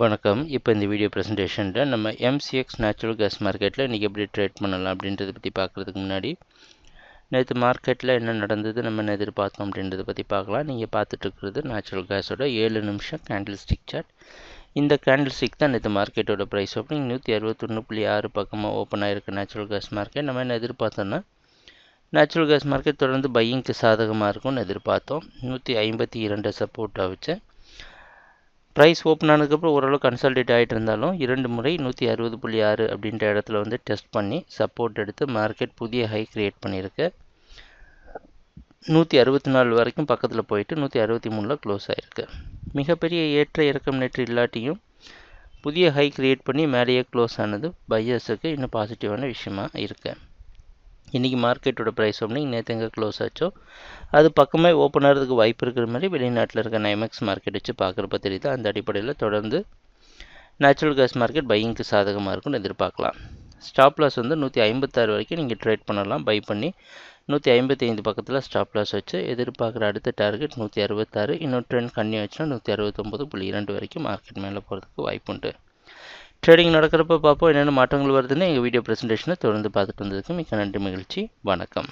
வணக்கம். இப்போ இந்த வீடியோ ப்ரெசன்டேஷனில் நம்ம MCX நேச்சுரல் கேஸ் மார்க்கெட்டில் இன்றைக்கி எப்படி ட்ரேட் பண்ணலாம் அப்படின்றத பற்றி பார்க்குறதுக்கு முன்னாடி நேற்று மார்க்கெட்டில் என்ன நடந்தது நம்ம எதிர்பார்த்தோம் அப்படின்றத பற்றி பார்க்கலாம். நீங்கள் பார்த்துட்ருக்கிறது நேச்சுரல் கேஸோட 7 நிமிஷம் கேண்டில் ஸ்டிக் சார்ட். இந்த கேண்டில் ஸ்டிக் தான் நேற்று மார்க்கெட்டோட ப்ரைஸ் ஓப்பனிங் 161.6 பக்கமாக ஓப்பன் ஆகிருக்கு நேச்சுரல் கேஸ் மார்க்கெட். நம்ம என்ன எதிர்பார்த்தோன்னா நேச்சுரல் கேஸ் மார்க்கெட் தொடர்ந்து பையிங்க்கு சாதகமாக இருக்கும்னு எதிர்பார்த்தோம். 152 சப்போர்ட்டாக வச்சு ப்ரைஸ் ஓப்பன் ஆனதுக்கப்புறம் ஓரளவு கன்சால்டேட் ஆகிட்டு இருந்தாலும் 2 முறை 160.6 அப்படின்ற இடத்துல வந்து டெஸ்ட் பண்ணி சப்போர்ட் எடுத்து மார்க்கெட் புதிய ஹை கிரியேட் பண்ணியிருக்கு. 164 வரைக்கும் பக்கத்தில் போயிட்டு 163 க்ளோஸ் ஆகிருக்கு. மிகப்பெரிய ஏற்ற இறக்கம் நேற்று இல்லாட்டியும் புதிய ஹை கிரியேட் பண்ணி மேலேயே க்ளோஸ் ஆனது பையர்ஸுக்கு இன்னும் பாசிட்டிவான விஷயமா இருக்குது. இன்றைக்கி மார்க்கெட்டோட ப்ரைஸ் ஓப்பனிங் நேற்று எங்கே க்ளோஸ் ஆச்சோ அது பக்கமே ஓப்பன் ஆகிறதுக்கு வாய்ப்பு இருக்கிற மாதிரி வெளிநாட்டில் இருக்க நைமெக்ஸ் மார்க்கெட் வச்சு பார்க்குறப்ப தெரியுது. அந்த அடிப்படையில் தொடர்ந்து நேச்சுரல் கேஸ் மார்க்கெட் பையிங்க்கு சாதகமாக இருக்கும்னு எதிர்பார்க்கலாம். ஸ்டாப் லாஸ் வந்து 156 வரைக்கும் நீங்கள் ட்ரேட் பண்ணலாம். பை பண்ணி 155 பக்கத்தில் ஸ்டாப் லாஸ் வச்சு எதிர்பார்க்குற அடுத்த டார்கெட் 166. இன்னும் ட்ரெண்ட் கன்னியூ ஆச்சுன்னா 169.2 வரைக்கும் மார்க்கெட் மேலே போகிறதுக்கு வாய்ப்பு உண்டு. ட்ரேடிங் நடக்கிறப்ப பார்ப்போம் என்னென்ன மாற்றங்கள் வருதுன்னு எங்கள் வீடியோ ப்ரெசன்டேஷனை தொடர்ந்து பார்த்துட்டு வந்ததுக்கு மிக்க நன்றி, மகிழ்ச்சி, வணக்கம்.